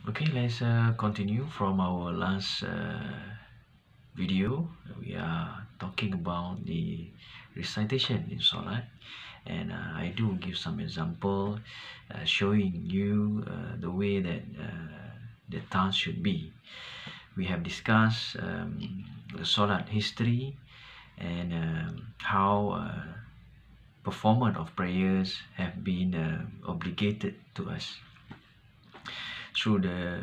Okay, let's continue from our last video. We are talking about the recitation in Salat, and I do give some example showing you the way that the task should be. We have discussed the Salat history and how performance of prayers have been obligated to us through the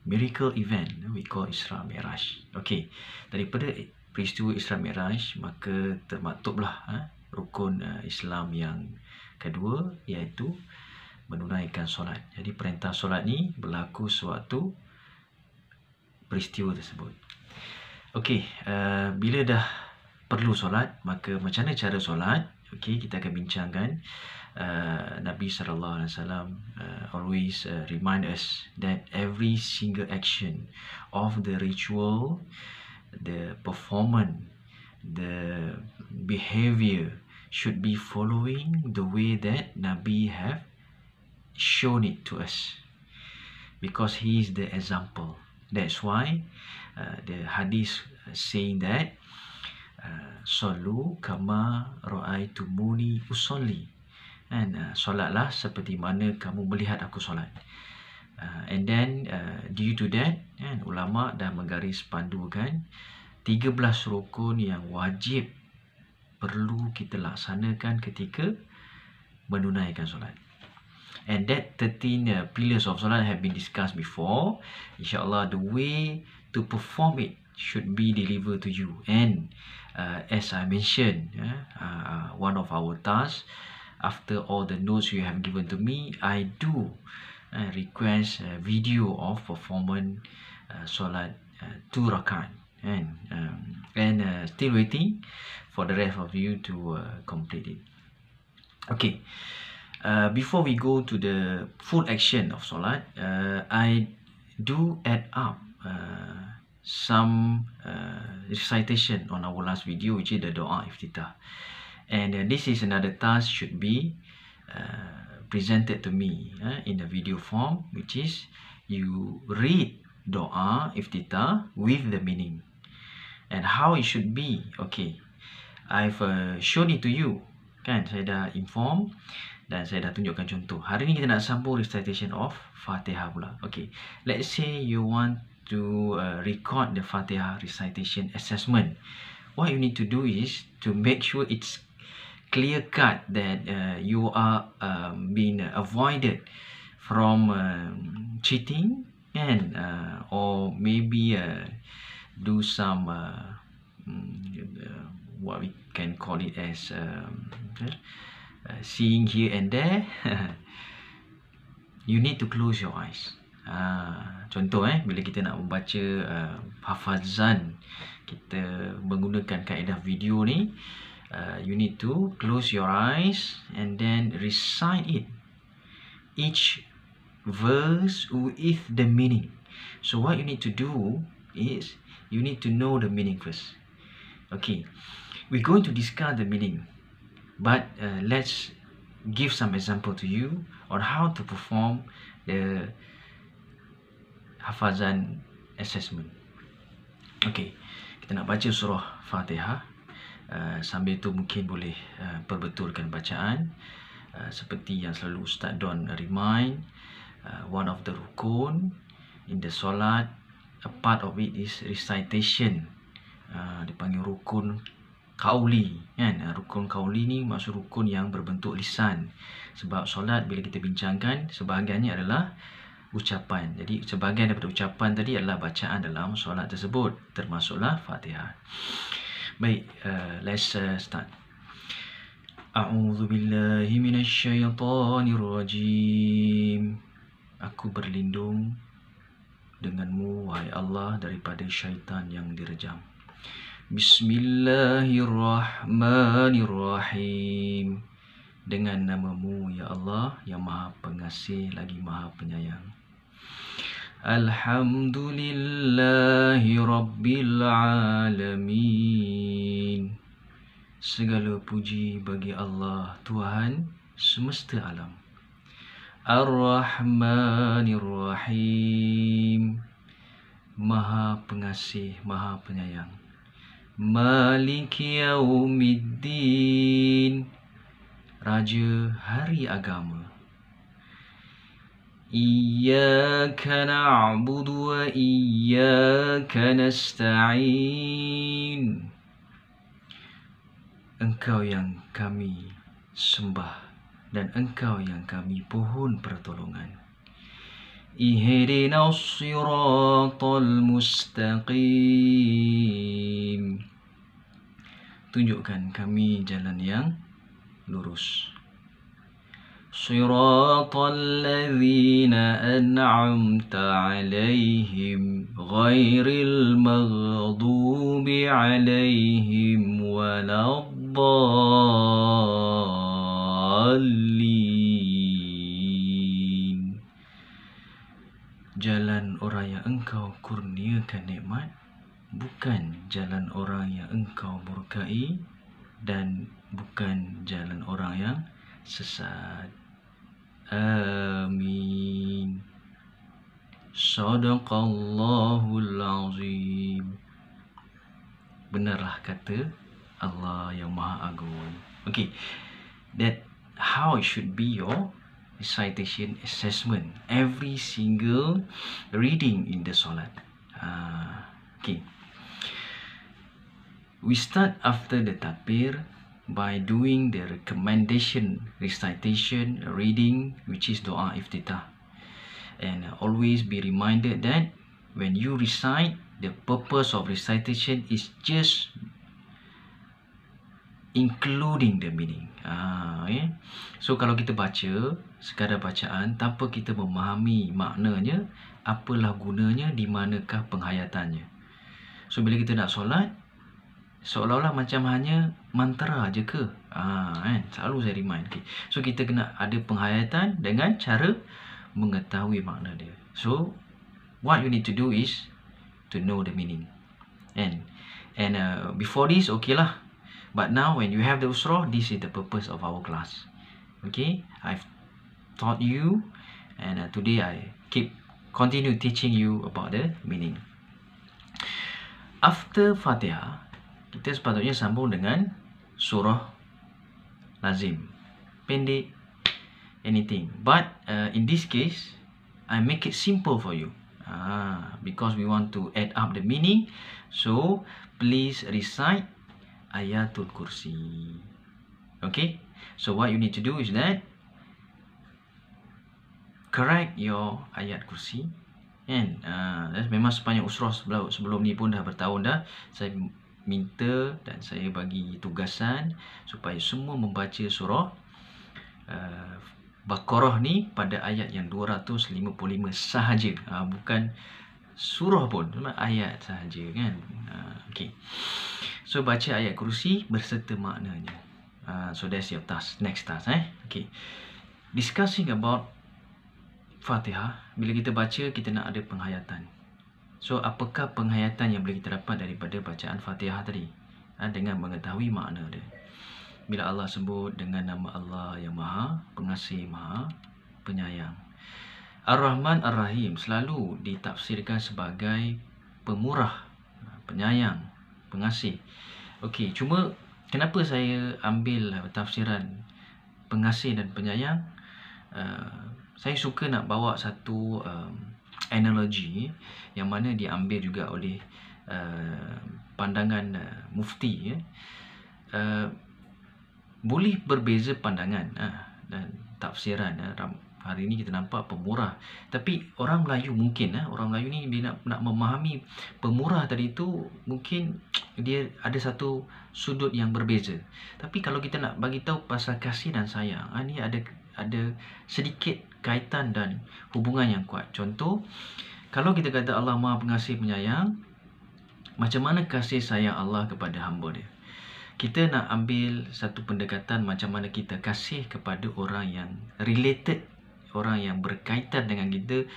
miracle event we call Isra Mi'raj. Okey, daripada peristiwa Isra Mi'raj maka termaktublah rukun Islam yang kedua, iaitu menunaikan solat. Jadi perintah solat ni berlaku sewaktu peristiwa tersebut. Okey, bila dah perlu solat, maka macam mana cara solat? Okey, kita akan bincangkan. Nabi SAW always remind us that every single action of the ritual, the performance, the behavior should be following the way that Nabi have shown it to us, because he is the example. That's why the hadith saying that Sallu kama ra'aitumuni usolli, and solatlah seperti mana kamu melihat aku solat. And then due to that, ulama dah menggaris pandukan 13 rukun yang wajib perlu kita laksanakan ketika menunaikan solat. And that 13 pillars of solat have been discussed before. InsyaAllah, the way to perform it should be delivered to you. And as I mentioned, one of our tasks, after all the notes you have given to me, I do request a video of performance solat 2 rakaat, and still waiting for the rest of you to complete it. Okay, before we go to the full action of solat, I do add up some recitation on our last video, which is the doa iftitah. And this is another task should be presented to me in the video form, which is you read doa iftitah with the meaning and how it should be. Okay, I've shown it to you, kan? Saya dah inform dan saya dah tunjukkan contoh. Hari ni kita nak sambung recitation of Fatihah pula. Okay, let's say you want to record the Fatihah recitation assessment. What you need to do is to make sure it's clear cut that you are being avoided from cheating, and or maybe do some what we can call it as seeing here and there. You need to close your eyes. Contoh bila kita nak membaca hafazan, kita menggunakan kaedah video ni, you need to close your eyes and then recite it, each verse with the meaning. So what you need to do is you need to know the meaning first. Okay, we're going to discuss the meaning, but let's give some example to you on how to perform the hafazan assessment. Okay, kita nak baca surah Fatihah. Sambil tu mungkin boleh perbetulkan bacaan, seperti yang selalu Ustaz Don remind. One of the rukun in the solat, a part of it is recitation. Dipanggil rukun kauli, kan? Rukun kauli ni maksud rukun yang berbentuk lisan. Sebab solat bila kita bincangkan, sebahagiannya adalah ucapan. Jadi sebahagian daripada ucapan tadi adalah bacaan dalam solat tersebut, termasuklah Fatihah. Baik, let's start. A'udzu billahi minasyaitonir rajim. Aku berlindung denganmu, wahai Allah, daripada syaitan yang direjam. Bismillahirrahmanirrahim. Dengan namamu, ya Allah, yang Maha Pengasih lagi Maha Penyayang. Alhamdulillahi Rabbil Alamin. Segala puji bagi Allah, Tuhan semesta alam. Ar-Rahmanir Rahim. Maha Pengasih, Maha Penyayang. Maliki Yaumiddin. Raja Hari Agama. Iyyaka na'budu wa iyyaka nasta'in. Engkau yang kami sembah dan Engkau yang kami pohon pertolongan. Ihdinas siratal mustaqim. Tunjukkan kami jalan yang lurus. Siratal ladzina an'amta 'alaihim ghairil maghdubi 'alaihim waladdallin. Jalan orang yang Engkau kurniakan nikmat, bukan jalan orang yang Engkau murkai, dan bukan jalan orang yang sesat. Amin. Sadaqallahul azim. Benarlah kata Allah yang Maha Agung. Okay, that how it should be your recitation assessment every single reading in the solat. Okay, we start after the takbir by doing the recommendation recitation reading, which is doa iftitah. And always be reminded that when you recite, the purpose of recitation is just including the meaning. Okay? So kalau kita baca sekadar bacaan tanpa kita memahami maknanya, apalah gunanya, di manakah penghayatannya. So bila kita nak solat, seolah-olah macam hanya mantra je ke? Kan? Selalu saya remind. Okay. So kita kena ada penghayatan dengan cara mengetahui makna dia. So what you need to do is to know the meaning. And before this, okay lah. But now when you have the usrah, this is the purpose of our class. Okay, I've taught you, and today I continue teaching you about the meaning. After Fatihah, kita sepatutnya sambung dengan surah lazim, pendek, anything. But in this case, I make it simple for you, because we want to add up the meaning. So please recite Ayatul Kursi. Okay, so what you need to do is that correct your ayat kursi. And memang sepanjang usrah sebelum ni pun dah bertahun dah saya minta dan saya bagi tugasan supaya semua membaca surah Baqarah ni pada ayat yang 255 sahaja, bukan surah pun, cuma ayat sahaja kan. Okay, so baca ayat kursi berserta maknanya. So that's your task, next task. Okay, discussing about Fatihah. Bila kita baca, kita nak ada penghayatan. So apakah penghayatan yang boleh kita dapat daripada bacaan Fatihah tadi? Dengan mengetahui makna dia. Bila Allah sebut dengan nama Allah yang Maha Pengasih, Maha Penyayang. Ar-Rahman Ar-Rahim selalu ditafsirkan sebagai pemurah, penyayang, pengasih. Okey, cuma kenapa saya ambil tafsiran pengasih dan penyayang? Saya suka nak bawa satu analogi yang mana diambil juga oleh pandangan mufti. Boleh berbeza pandangan dan tafsiran. Hari ini kita nampak pemurah, tapi orang Melayu mungkin orang Melayu ni bila nak memahami pemurah tadi tu, mungkin dia ada satu sudut yang berbeza. Tapi kalau kita nak bagi tahu pasal kasih dan sayang, ni ada sedikit kaitan dan hubungan yang kuat. Contoh, kalau kita kata Allah Maha Pengasih Penyayang, macam mana kasih sayang Allah kepada hamba dia? Kita nak ambil satu pendekatan macam mana kita kasih kepada orang yang related, orang yang berkaitan dengan kita,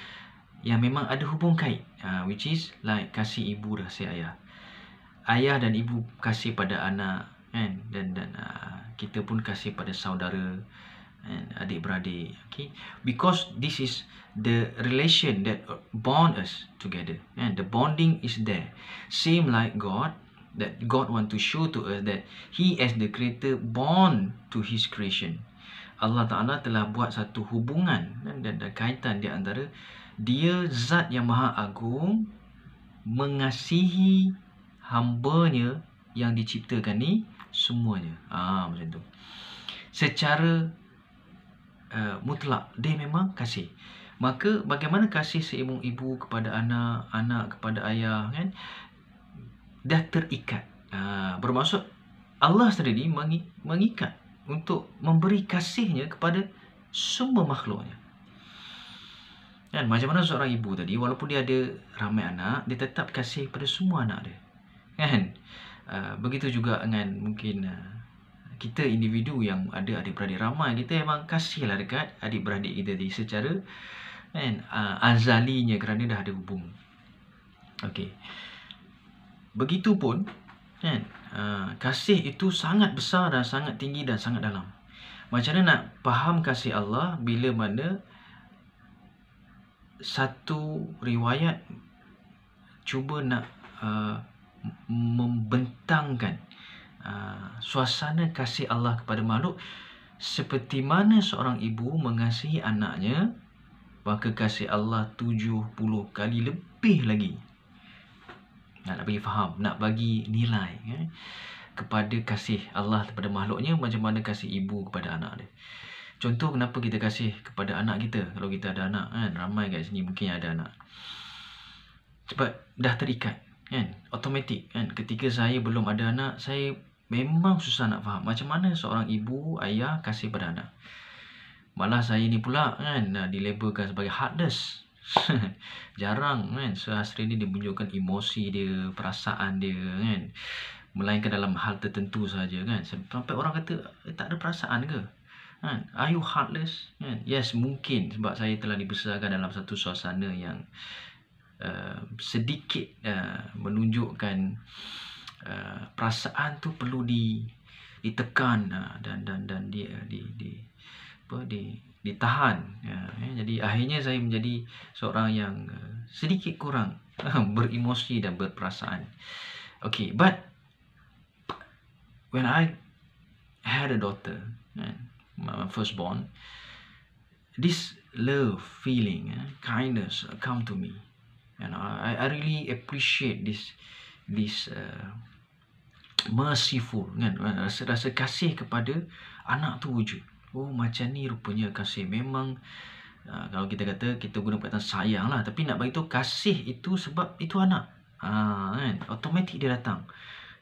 yang memang ada hubung kait, which is like kasih ibu kasih ayah. Ayah dan ibu kasih pada anak, kan? Dan kita pun kasih pada saudara, and adik-beradik. Okay, because this is the relation that bond us together, and the bonding is there. Same like God, that God want to show to us that He as the creator bond to His creation. Allah Ta'ala telah buat satu hubungan dan kaitan di antara Dia zat yang maha agung mengasihi hamba-Nya yang diciptakan ni semuanya. Macam tu. Secara mutlak dia memang kasih. Maka bagaimana kasih seorang ibu kepada anak, anak kepada ayah, kan? Dah terikat. Bermaksud Allah sendiri mengikat untuk memberi kasihnya kepada semua makhluknya. Kan, macam mana seorang ibu tadi, walaupun dia ada ramai anak, dia tetap kasih pada semua anak dia. Kan? Begitu juga dengan mungkin kita individu yang ada adik-beradik ramai, kita memang kasihlah dekat adik-beradik kita tadi secara kan, azalinya kerana dah ada hubung. Okey. Begitupun kan, kasih itu sangat besar dan sangat tinggi dan sangat dalam. Macam mana nak faham kasih Allah bila mana satu riwayat cuba nak membentangkan suasana kasih Allah kepada makhluk seperti mana seorang ibu mengasihi anaknya, maka kasih Allah 70 kali lebih lagi. Nak bagi faham, nak bagi nilai kepada kasih Allah kepada makhluknya, macam mana kasih ibu kepada anak dia. Contoh kenapa kita kasih kepada anak kita, kalau kita ada anak kan, ramai kat sini mungkin ada anak. Sebab dah terikat kan, automatik kan. Ketika saya belum ada anak, saya memang susah nak faham macam mana seorang ibu, ayah kasih pada anak. Malah saya ni pula kan dilabelkan sebagai heartless. Jarang kan sehasri ni dia menunjukkan emosi dia, perasaan dia kan, melainkan dalam hal tertentu saja kan. Sampai orang kata tak ada perasaan ke kan? Are you heartless kan? Yes, mungkin sebab saya telah dibesarkan dalam satu suasana yang sedikit menunjukkan perasaan tu perlu ditekan dan ditahan. Jadi akhirnya saya menjadi seorang yang sedikit kurang beremosi dan berperasaan. Okay, but when I had a daughter, my firstborn, this love, feeling, kindness come to me, and I really appreciate this merciful kan, rasa kasih kepada anak tu wujud. Oh, macam ni rupanya kasih. Memang kalau kita kata, kita guna perkataan sayang lah, tapi nak beritahu kasih itu sebab itu anak kan, automatik dia datang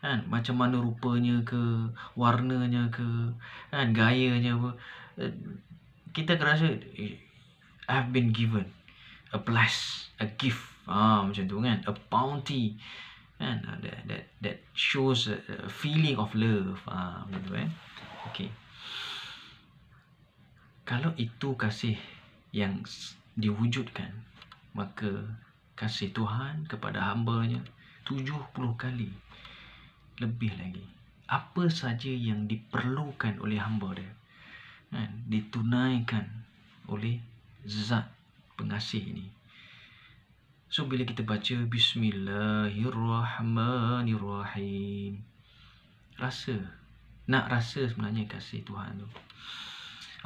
kan. Macam mana rupanya ke, warnanya ke kan, gayanya apa, kita rasa I've been given a bless, a gift, macam tu kan, a bounty kan, that shows a feeling of love, macam tu kan. Okay, kalau itu kasih yang diwujudkan, maka kasih Tuhan kepada hamba-Nya 70 kali lebih lagi. Apa saja yang diperlukan oleh hamba dia kan, ditunaikan oleh zat pengasih ini. So bila kita baca Bismillahirrahmanirrahim, nak rasa sebenarnya kasih Tuhan tu.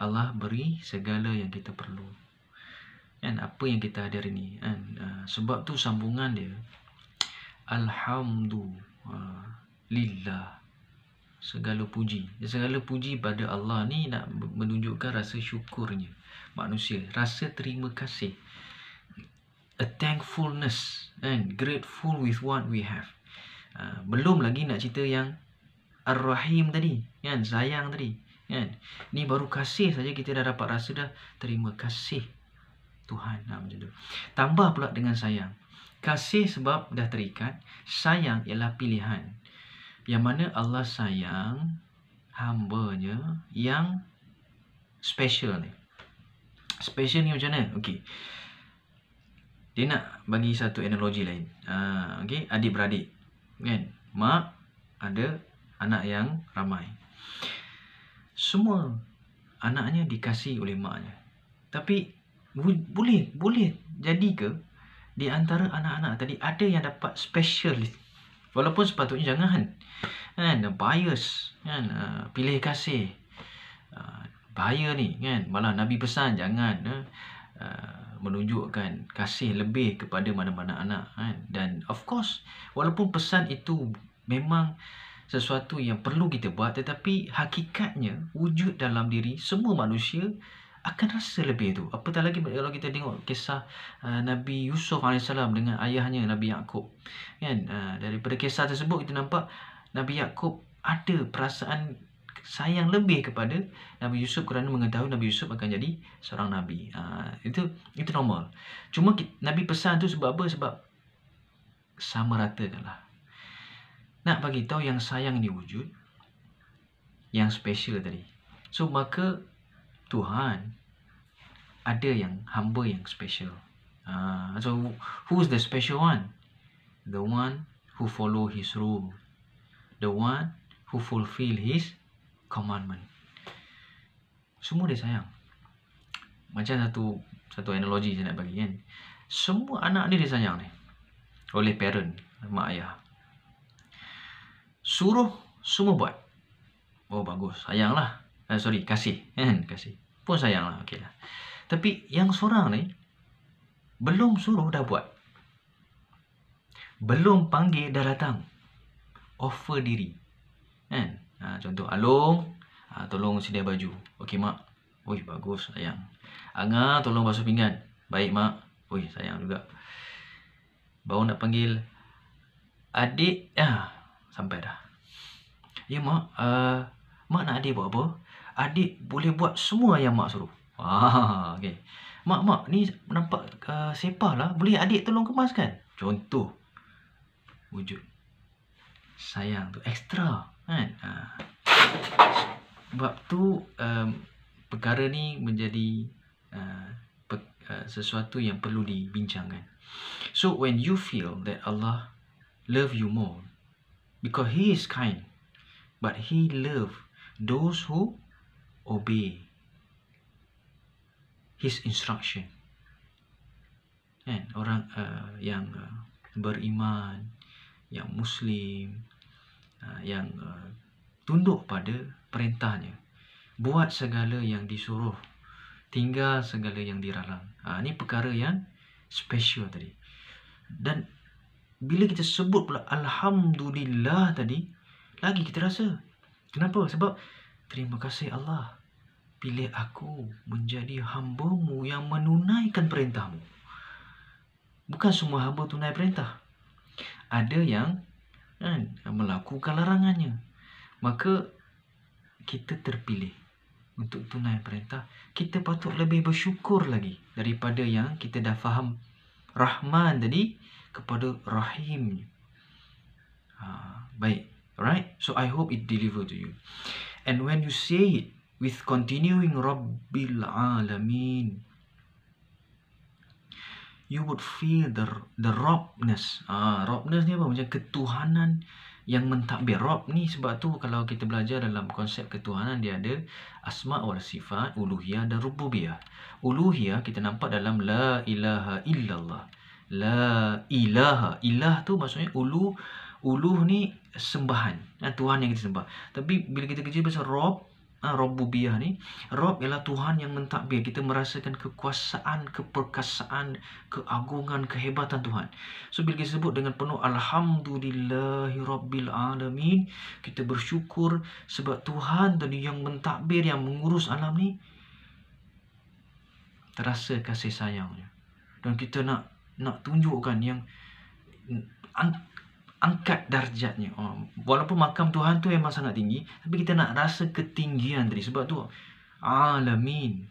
Allah beri segala yang kita perlu kan, apa yang kita ada hari ni kan. Sebab tu sambungan dia Alhamdulillah, segala puji pada Allah ni nak menunjukkan rasa syukurnya manusia, rasa terima kasih, a thankfulness and grateful with what we have. Belum lagi nak cerita yang Ar-Rahim tadi kan, sayang tadi kan. Ni baru kasih saja kita dah dapat rasa dah terima kasih Tuhan. Macam tu. Tambah pula dengan sayang. Kasih sebab dah terikat, sayang ialah pilihan. Yang mana Allah sayang hamba-Nya yang special ni. Special ni macam mana? Okey. Dia nak bagi satu analogi lain. Okey, adik-beradik kan. Mak ada anak yang ramai. Semua anaknya dikasih oleh maknya. Tapi boleh jadi ke di antara anak-anak tadi ada yang dapat special, walaupun sepatutnya jangan kan, bias kan, pilih kasih, bahaya ni kan. Malah Nabi pesan jangan menunjukkan kasih lebih kepada mana-mana anak kan. Dan of course walaupun pesan itu memang sesuatu yang perlu kita buat, tetapi hakikatnya wujud dalam diri semua manusia akan rasa lebih tu. Apatah lagi kalau kita tengok kisah Nabi Yusuf AS dengan ayahnya Nabi Yaakob kan. Daripada kisah tersebut kita nampak Nabi Yaakob ada perasaan sayang lebih kepada Nabi Yusuf kerana mengetahui Nabi Yusuf akan jadi seorang Nabi. Itu normal. Cuma Nabi pesan tu sebab apa? Sebab sama ratakanlah. Nak bagi tahu yang sayang ni wujud, yang special tadi. So maka Tuhan ada yang hamba yang special. So who's the special one? The one who follow his rule. The one who fulfill his commandment. Semua dia sayang. Macam satu analogi saya nak bagi kan. Semua anak dia sayang ni oleh parent, mak ayah. Suruh semua buat. Oh bagus, sayanglah. Kasih kan, kasih. Pun sayanglah, okeylah. Tapi yang seorang ni belum suruh dah buat. Belum panggil dah datang. Offer diri. Kan? Contoh Along, tolong sedia baju. Okey mak. Oi bagus, sayang. Angah tolong basuh pinggan. Baik mak. Oi sayang juga. Baru nak panggil adik, sampai dah. Ya mak, mak nak adik buat apa? Adik boleh buat semua yang mak suruh. Okey. Mak ni nampak sepah lah. Boleh adik tolong kemaskan? Contoh. Wujud sayang tu ekstra kan. Sebab tu perkara ni menjadi sesuatu yang perlu dibincangkan. So when you feel that Allah love you more because He is kind, but He love those who obey His instruction. Kan? Orang yang beriman, yang Muslim, yang tunduk pada perintahnya, buat segala yang disuruh, tinggal segala yang dilarang. Ini perkara yang special tadi. Dan bila kita sebut pula Alhamdulillah tadi, lagi kita rasa. Kenapa? Sebab terima kasih Allah pilih aku menjadi hamba-Mu yang menunaikan perintah-Mu. Bukan semua hamba tunai perintah. Ada yang melakukan larangannya. Maka kita terpilih untuk tunai perintah. Kita patut lebih bersyukur lagi daripada yang kita dah faham Rahman tadi kepada Rahim. Baik. Alright? So I hope it deliver to you. And when you say it with continuing Rabbil Alamin, you would feel the Robness. Robness ni apa? Macam ketuhanan yang mentadbir. Rob ni sebab tu kalau kita belajar dalam konsep ketuhanan, dia ada asma' wal sifat, uluhiyah dan rububiyah. Uluhiyah kita nampak dalam la ilaha illallah. La ilaha. Ilah tu maksudnya uluh ni sembahan. Tuhan yang kita sembah. Tapi bila kita kerja pasal Rob, Rububiyah ni, Rob ialah Tuhan yang mentadbir. Kita merasakan kekuasaan, keperkasaan, keagungan, kehebatan Tuhan. So bila kita sebut dengan penuh Alhamdulillahi Rabbil Alamin, kita bersyukur sebab Tuhan tadi yang mentadbir, yang mengurus alam ni, terasa kasih sayangnya. Dan kita nak tunjukkan yang angkat darjatnya. Walaupun makam Tuhan tu memang sangat tinggi, tapi kita nak rasa ketinggian tadi. Sebab tu Alamin.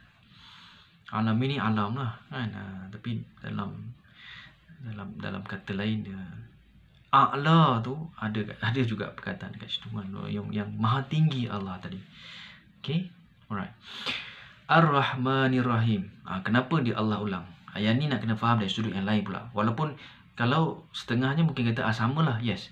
Alamin ni alam lah kan. Tapi dalam kata lain, A'la tu ada juga perkataan kat situ kan, yang maha tinggi Allah tadi. Okay, alright. Ar-Rahmanir Rahim. Kenapa dia Allah ulang? Ayat ni nak kena faham dari sudut yang lain pula. Walaupun kalau setengahnya mungkin kata samalah, yes.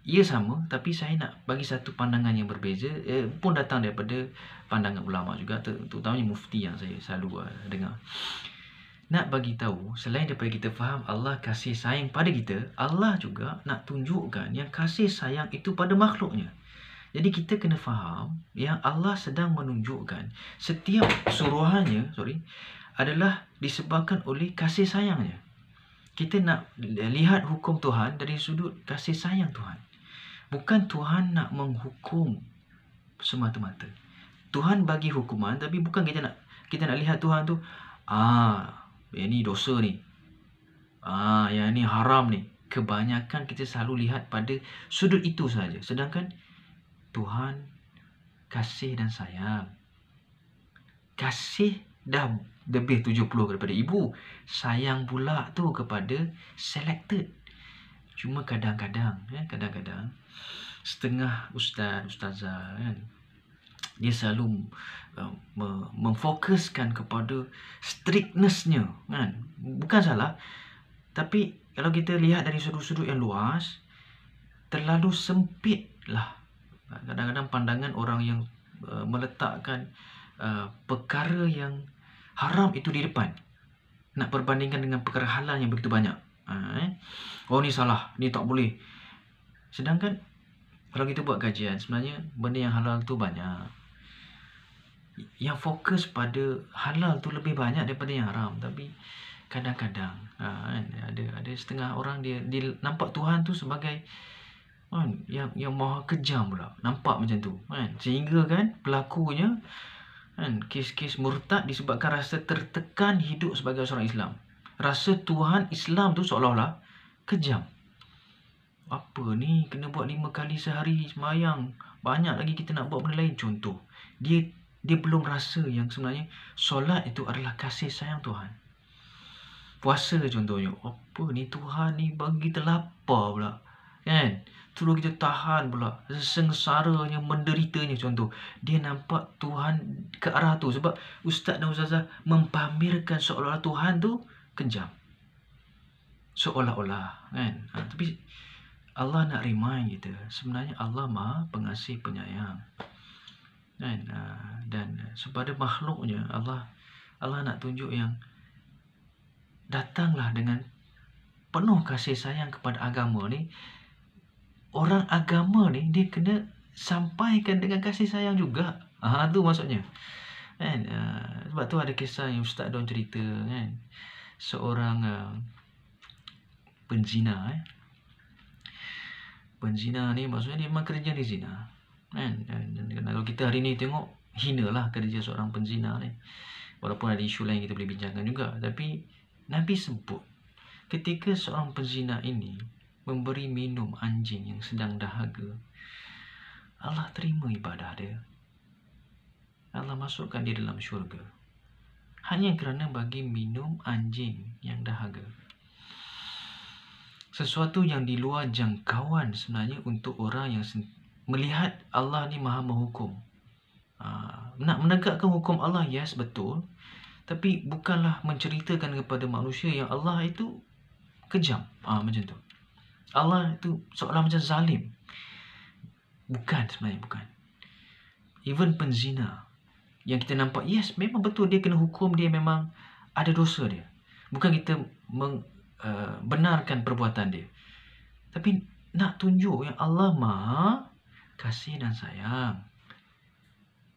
ia sama, tapi saya nak bagi satu pandangan yang berbeza, pun datang daripada pandangan ulama juga, terutamanya mufti yang saya selalu dengar. Nak bagi tahu, selain daripada kita faham Allah kasih sayang pada kita, Allah juga nak tunjukkan yang kasih sayang itu pada makhluknya. Jadi kita kena faham yang Allah sedang menunjukkan setiap suruhannya adalah disebabkan oleh kasih sayangnya. Kita nak lihat hukum Tuhan dari sudut kasih sayang Tuhan. Bukan Tuhan nak menghukum semata-mata. Tuhan bagi hukuman, tapi bukan kita nak lihat Tuhan tu, yang ni dosa ni, yang ni haram ni. Kebanyakan kita selalu lihat pada sudut itu saja. Sedangkan Tuhan kasih dan sayang. Kasih dah lebih 70 daripada ibu. Sayang pula tu kepada selected. Cuma kadang-kadang setengah ustazah kan, dia selalu memfokuskan kepada strictness-nya kan. Bukan salah, tapi kalau kita lihat dari sudut-sudut yang luas, terlalu sempit lah. Kadang-kadang pandangan orang yang meletakkan perkara yang haram itu di depan, nak perbandingkan dengan perkara halal yang begitu banyak. Oh ni salah, ni tak boleh. Sedangkan kalau kita buat kajian, sebenarnya benda yang halal tu banyak. Yang fokus pada halal tu lebih banyak daripada yang haram. Tapi kadang-kadang ada setengah orang dia nampak Tuhan tu sebagai yang maha kejam pula. Nampak macam tu kan. Sehingga kan pelakunya kes-kes murtad disebabkan rasa tertekan hidup sebagai seorang Islam. Rasa Tuhan Islam tu seolah-olah kejam. Apa ni, kena buat 5 kali sehari sembahyang, banyak lagi kita nak buat benda lain. Contoh, dia belum rasa yang sebenarnya solat itu adalah kasih sayang Tuhan. Puasa contohnya, apa ni, Tuhan ni bagi kita lapar pula kan, terus kita tahan pula sengsaranya, menderitanya. Contoh, dia nampak Tuhan ke arah tu. Sebab ustaz dan ustazah mempamerkan seolah-olah Tuhan tu kejam, seolah-olah kan. Tapi Allah nak remind kita, sebenarnya Allah Maha Pengasih Penyayang kan. Dan kepada makhluknya, Allah nak tunjuk yang datanglah dengan penuh kasih sayang kepada agama ni. Orang agama ni dia kena sampaikan dengan kasih sayang juga. Tu maksudnya kan. Sebab tu ada kisah yang Ustaz Don cerita kan, seorang penzina Penzina ni maksudnya dia memang kerja di zina kan. Dan kalau kita hari ni tengok, hina lah kerja seorang penzina ni. Walaupun ada isu lain kita boleh bincangkan juga. Tapi Nabi sebut, ketika seorang penzina ini memberi minum anjing yang sedang dahaga, Allah terima ibadah dia. Allah masukkan dia dalam syurga hanya kerana bagi minum anjing yang dahaga. Sesuatu yang di luar jangkauan sebenarnya untuk orang yang melihat Allah ni maha menghukum. Nak menegakkan hukum Allah, yes, betul. Tapi bukanlah menceritakan kepada manusia yang Allah itu kejam. Macam tu. Allah itu seolah macam zalim. Bukan, sebenarnya bukan. Even penzina yang kita nampak, yes, memang betul dia kena hukum, dia memang ada dosa dia. Bukan kita benarkan perbuatan dia, tapi nak tunjuk yang Allah Maha Kasih dan Sayang,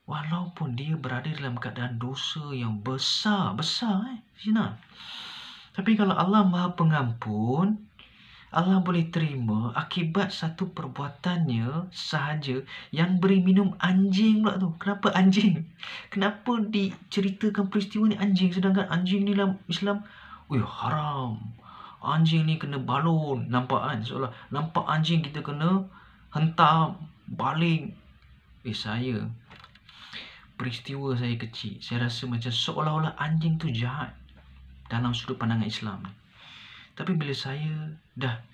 walaupun dia berada dalam keadaan dosa yang besar zina. Tapi kalau Allah Maha Pengampun, Allah boleh terima akibat satu perbuatannya sahaja, yang beri minum anjing pula tu. Kenapa anjing? Kenapa diceritakan peristiwa ni anjing, sedangkan anjing ni dalam Islam haram. Anjing ni kena balon, nampak kan? Seolah nampak anjing kita kena hentam, baling. Peristiwa saya kecil, saya rasa macam seolah-olah anjing tu jahat dalam sudut pandangan Islam. Tapi bila saya dah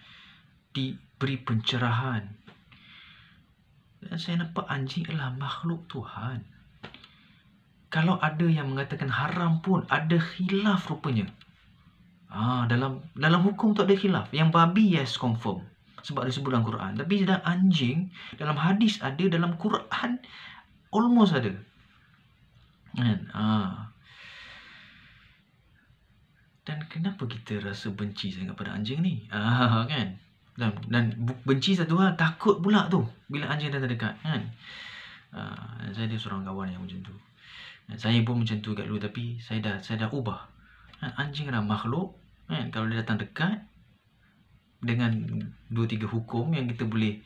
diberi pencerahan, dan saya nampak anjing adalah makhluk Tuhan. Kalau ada yang mengatakan haram pun ada khilaf rupanya. Dalam hukum tu ada khilaf. Yang babi, yes, confirm sebab disebut dalam Quran. Tapi dalam anjing, dalam hadis ada, dalam Quran almost ada. Kan? Dan kenapa kita rasa benci sangat pada anjing ni? Kan? Dan benci satu hal, takut pula tu bila anjing datang dekat, kan? Saya ada seorang kawan yang macam tu. Saya pun macam tu kat dulu, tapi saya dah ubah. Anjing adalah makhluk, kan? Kalau dia datang dekat dengan 2-3 hukum yang kita boleh,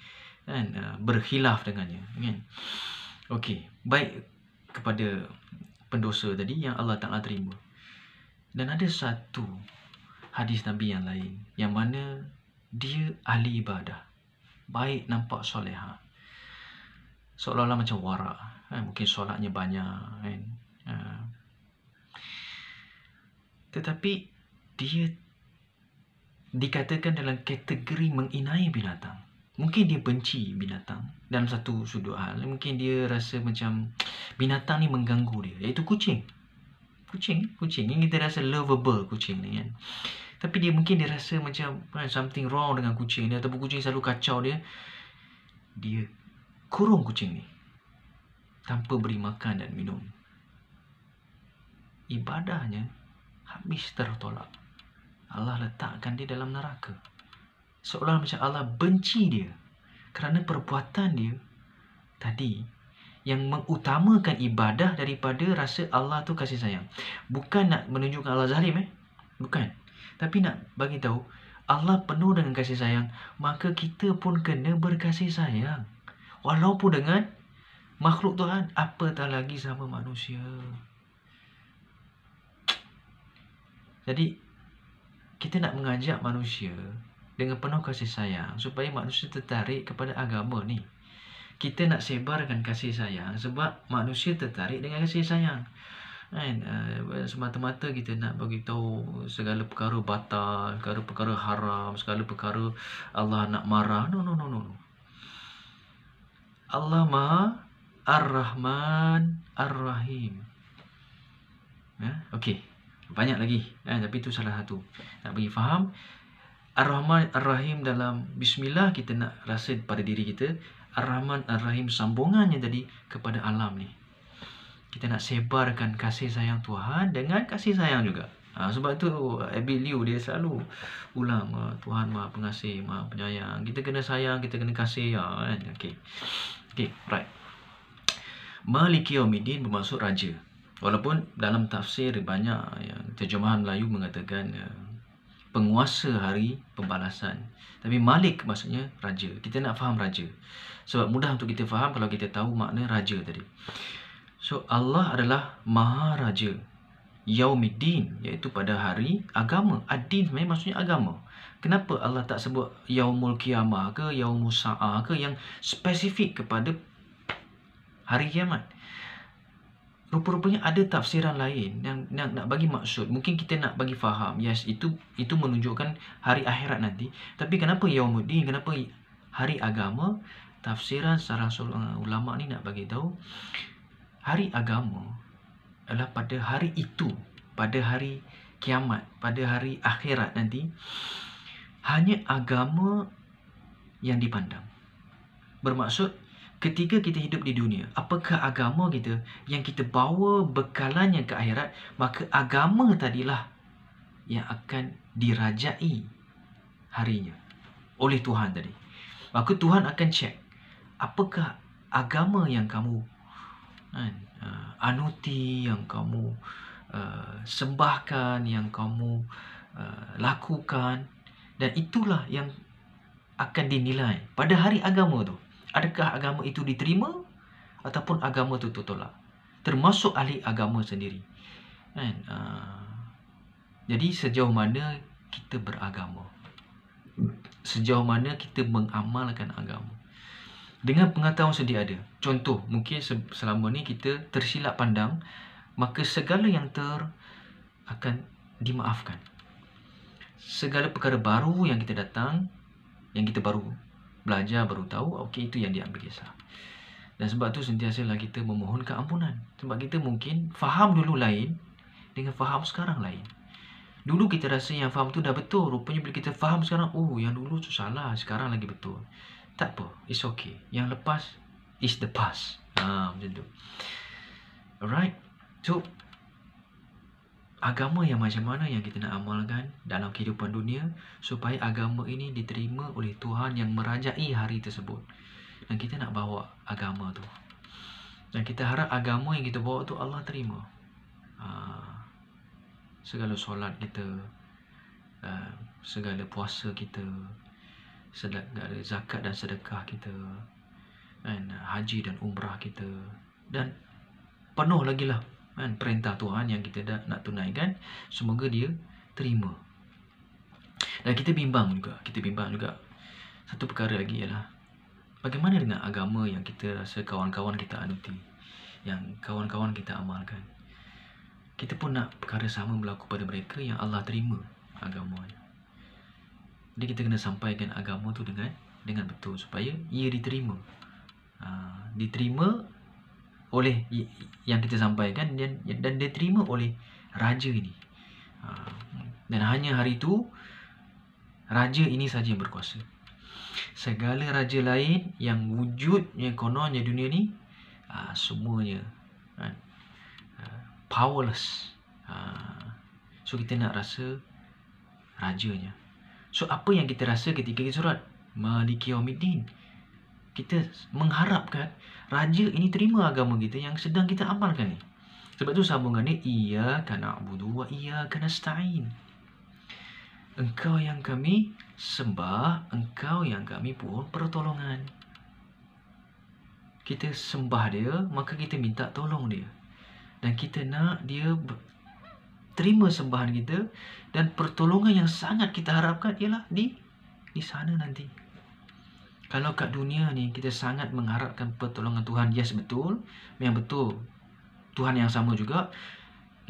kan, berkhilaf dengannya, kan? Okey, baik kepada pendosa tadi yang Allah Ta'ala terima. Dan ada satu hadis Nabi yang lain, yang mana dia ahli ibadah, baik, nampak soleha, seolah-olah macam warak, kan? Mungkin solatnya banyak, kan? Tetapi dia dikatakan dalam kategori menginai binatang. Mungkin dia benci binatang dalam satu sudut hal. Mungkin dia rasa macam binatang ni mengganggu dia, iaitu kucing. Kucing yang kita rasa lovable, kucing ni, kan. Tapi dia mungkin dia rasa macam something wrong dengan kucing ni, ataupun kucing selalu kacau dia. Dia kurung kucing ni tanpa beri makan dan minum. Ibadahnya habis tertolak. Allah letakkan dia dalam neraka. Seolah macam Allah benci dia kerana perbuatan dia tadi yang mengutamakan ibadah daripada rasa Allah tu kasih sayang. Bukan nak menunjukkan Allah zalim, bukan. Tapi nak bagi tahu Allah penuh dengan kasih sayang, maka kita pun kena berkasih sayang. Walaupun dengan makhluk Tuhan, apatah lagi sama manusia. Jadi kita nak mengajak manusia dengan penuh kasih sayang supaya manusia tertarik kepada agama ni. Kita nak sebarkan kasih sayang sebab manusia tertarik dengan kasih sayang, kan? Semata-mata kita nak bagi tahu segala perkara batal, perkara haram, segala perkara Allah nak marah. No. Allah Maha Ar-Rahman Ar-Rahim. Okey, banyak lagi, tapi itu salah satu. Nak bagi faham Ar-Rahman Ar-Rahim dalam Bismillah, kita nak rasa pada diri kita. Ar-Rahman Ar-Rahim sambungannya tadi kepada alam ni. Kita nak sebarkan kasih sayang Tuhan dengan kasih sayang juga. Sebab tu Abby Liu dia selalu ulang, Tuhan Maha Pengasih, Maha Penyayang. Kita kena sayang, kita kena kasih, kan? Okey, right. Maliki Yaumiddin bermaksud raja. Walaupun dalam tafsir banyak yang terjemahan Melayu mengatakan penguasa hari pembalasan. Tapi Malik maksudnya raja. Kita nak faham raja, sebab mudah untuk kita faham kalau kita tahu makna raja tadi. So Allah adalah Maha Raja. Yaumiddin, iaitu pada hari agama. Ad-din sebenarnya maksudnya agama. Kenapa Allah tak sebut Yaumul Qiyamah ke Yaumul Sa'ah ke yang spesifik kepada hari kiamat? Rupa-rupanya ada tafsiran lain yang nak bagi maksud. Mungkin kita nak bagi faham, yes, itu menunjukkan hari akhirat nanti. Tapi kenapa Yaumuddin, kenapa hari agama? Tafsiran salah seorang ulama ni nak bagi tahu hari agama adalah pada hari itu, pada hari kiamat, pada hari akhirat nanti, hanya agama yang dipandang. Bermaksud ketika kita hidup di dunia, apakah agama kita yang kita bawa bekalannya ke akhirat, maka agama tadilah yang akan dirajai harinya oleh Tuhan tadi. Maka Tuhan akan cek apakah agama yang kamu anuti, yang kamu sembahkan, yang kamu lakukan, dan itulah yang akan dinilai pada hari agama tu. Adakah agama itu diterima ataupun agama itu tertolak, termasuk ahli agama sendiri, kan? Jadi sejauh mana kita beragama, sejauh mana kita mengamalkan agama dengan pengetahuan sedia ada. Contoh, mungkin selama ni kita tersilap pandang, maka segala yang akan dimaafkan. Segala perkara baru yang kita datang, yang kita baru belajar, baru tahu, okey, itu yang diambil kisah. Dan sebab tu sentiasalah kita memohonkan ampunan. Sebab kita mungkin faham dulu lain dengan faham sekarang lain. Dulu kita rasa yang faham tu dah betul. Rupanya bila kita faham sekarang, oh yang dulu tu salah, sekarang lagi betul. Tak apa, it's okay. Yang lepas is the past. Macam tu. Alright. So, agama yang macam mana yang kita nak amalkan dalam kehidupan dunia supaya agama ini diterima oleh Tuhan yang merajai hari tersebut. Dan kita nak bawa agama tu. Dan kita harap agama yang kita bawa tu Allah terima. Segala solat kita, segala puasa kita, segala zakat dan sedekah kita, dan haji dan umrah kita, dan penuh lagi lah kan, perintah Tuhan yang kita dah nak tunaikan, semoga dia terima. Dan kita bimbang juga satu perkara lagi ialah bagaimana dengan agama yang kita rasa kawan-kawan kita anuti, yang kawan-kawan kita amalkan. Kita pun nak perkara sama berlaku pada mereka yang Allah terima agamanya. Jadi kita kena sampaikan agama tu dengan betul supaya ia diterima. Diterima oleh yang kita sampaikan dan diterima oleh raja ini. Dan hanya hari itu raja ini saja yang berkuasa. Segala raja lain yang wujudnya kononnya dunia ni semuanya powerless. So kita nak rasa rajanya. So apa yang kita rasa ketika kita solat Maliki Yaumiddin? Kita mengharapkan raja ini terima agama kita yang sedang kita amalkan ni. Sebab tu sambungannya Iyyaka na'budu wa iyyaka nasta'in. Engkau yang kami sembah, engkau yang kami mohon pertolongan. Kita sembah dia, maka kita minta tolong dia. Dan kita nak dia terima sembahan kita, dan pertolongan yang sangat kita harapkan ialah di sana nanti. Kalau kat dunia ni kita sangat mengharapkan pertolongan Tuhan, yes betul, memang betul. Tuhan yang sama juga,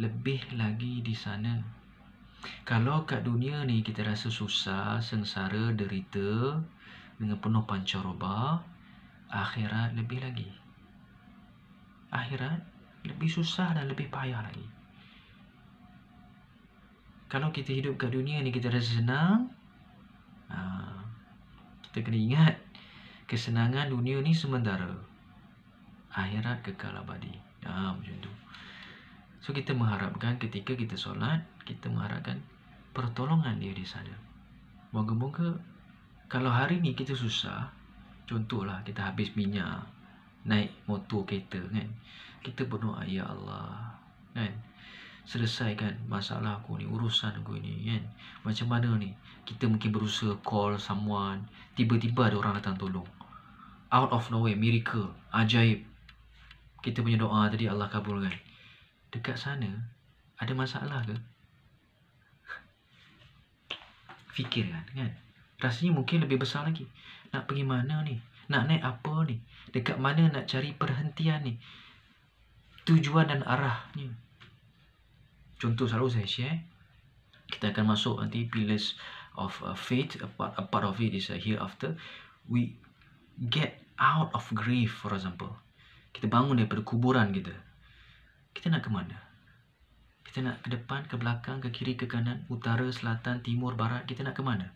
lebih lagi di sana. Kalau kat dunia ni kita rasa susah, sengsara, derita dengan penuh pancaroba, akhirat lebih lagi. Akhirat lebih susah dan lebih payah lagi. Kalau kita hidup kat dunia ni kita rasa senang, kita kena ingat kesenangan dunia ni sementara, akhirat kekal abadi. Macam tu. So kita mengharapkan ketika kita solat, kita mengharapkan pertolongan dia di sana. Moga-moga kalau hari ni kita susah, contohlah kita habis minyak, naik motor kereta kan, kita berdoa, ya Allah kan, selesaikan masalah aku ni, urusan aku ni kan. Macam mana ni, kita mungkin berusaha call someone, tiba-tiba ada orang datang tolong, out of nowhere, miracle, ajaib. Kita punya doa tadi Allah kabulkan. Dekat sana ada masalah ke? Fikirkan kan, rasanya mungkin lebih besar lagi. Nak pergi mana ni, nak naik apa ni, dekat mana nak cari perhentian ni, tujuan dan arahnya. Contoh selalu saya share, kita akan masuk nanti pillars of faith. A part of it is hereafter. We get out of grave, for example. Kita bangun daripada kuburan kita. Kita nak ke mana? Kita nak ke depan, ke belakang, ke kiri, ke kanan, utara, selatan, timur, barat. Kita nak ke mana?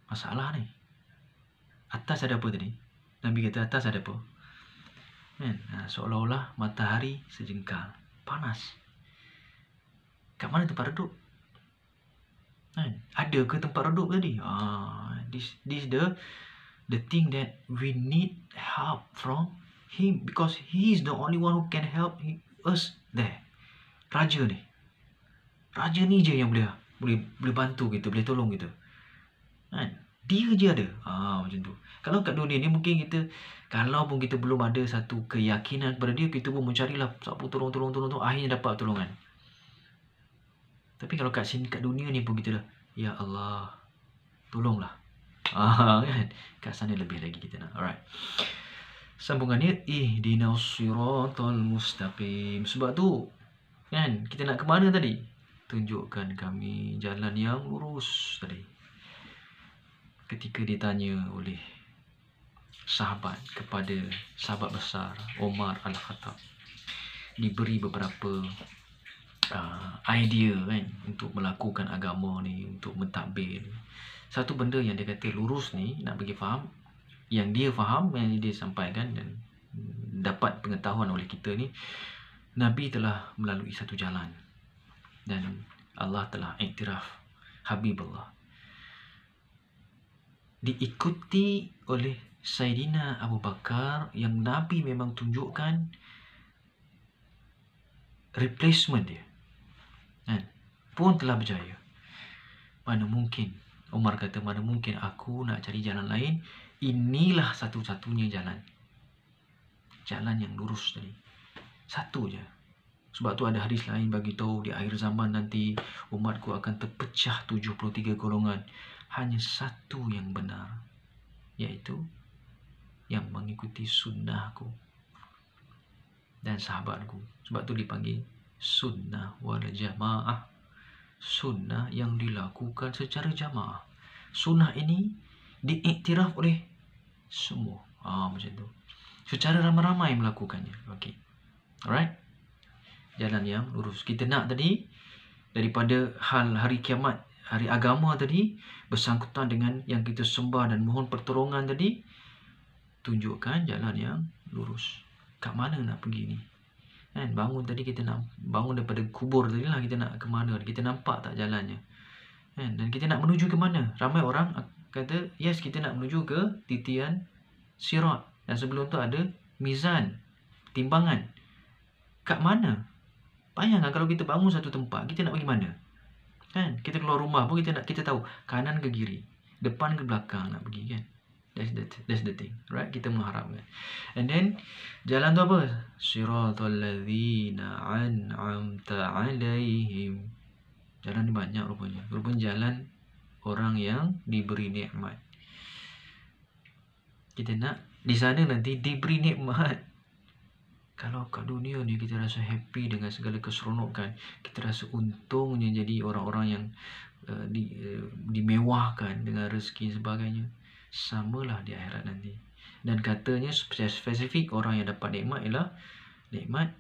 Masalah ni. Atas ada apa tadi? Nabi kata atas ada apa? Kan? Seolah-olah matahari sejengkal, panas. Kat mana tempat reduk? Kan? Ada ke tempat reduk tadi? This the thing that we need help from him, because he is the only one who can help us there. Raja ni je yang boleh bantu kita, boleh tolong kita. Kan? Dia je ada. Macam tu. Kalau kat dunia ni mungkin kita, kalau pun kita belum ada satu keyakinan kepada dia, kita pun mencarilah siapa tolong, akhirnya dapat tolongan. Tapi kalau kat sini, kat dunia ni pun kita dah, ya Allah, tolonglah. Kan? Kat sana lebih lagi kita nak. Alright. Sambungannya, ihdinas siratal mustaqim. Sebab tu kan, kita nak ke mana tadi? Tunjukkan kami jalan yang lurus tadi. Ketika ditanya oleh sahabat kepada sahabat besar Umar Al-Khattab, diberi beberapa idea kan untuk melakukan agama ni, untuk mentadbir. Satu benda yang dia kata lurus ni, nak bagi faham, yang dia faham, yang dia sampaikan dan dapat pengetahuan oleh kita ni, Nabi telah melalui satu jalan dan Allah telah iktiraf Habibullah, diikuti oleh Sayyidina Abu Bakar yang Nabi memang tunjukkan replacement dia kan, pun telah berjaya. Mana mungkin, Umar kata, mana mungkin aku nak cari jalan lain, inilah satu-satunya jalan yang lurus tadi, satu je. Sebab tu ada hadis lain bagi tahu di akhir zaman nanti umatku akan terpecah 73 golongan, hanya satu yang benar, iaitu yang mengikuti sunnahku dan sahabatku. Sebab tu dipanggil sunnah wal jamaah, sunnah yang dilakukan secara jamaah. Sunnah ini diiktiraf oleh semua, macam tu, secara ramai-ramai melakukannya. Okey, alright, jalan yang lurus. Kita nak tadi daripada hal hari kiamat, hari agama tadi, bersangkutan dengan yang kita sembah dan mohon pertolongan tadi, tunjukkan jalan yang lurus. Kat mana nak pergi ni kan? Bangun tadi, kita nak bangun daripada kubur tadi lah, kita nak ke mana, kita nampak tak jalannya kan? Dan kita nak menuju ke mana? Ramai orang kata yes, kita nak menuju ke titian sirat, dan sebelum tu ada mizan, timbangan. Kat mana? Bayangkan kalau kita bangun satu tempat, kita nak pergi mana kan? Kita keluar rumah pun kita tahu kanan ke kiri, depan ke belakang nak pergi kan. That's the thing, right? Kita mengharapkan. And then jalan tu apa? Siratal ladzina an'amta alaihim. Jalan ni banyak rupanya. Rupanya jalan orang yang diberi nikmat. Kita nak di sana nanti diberi nikmat. Kalau kat dunia ni kita rasa happy dengan segala keseronokan, kita rasa untungnya jadi orang-orang yang dimewahkan dengan rezeki dan sebagainya, samalah di akhirat nanti. Dan katanya spesifik orang yang dapat nikmat ialah nikmat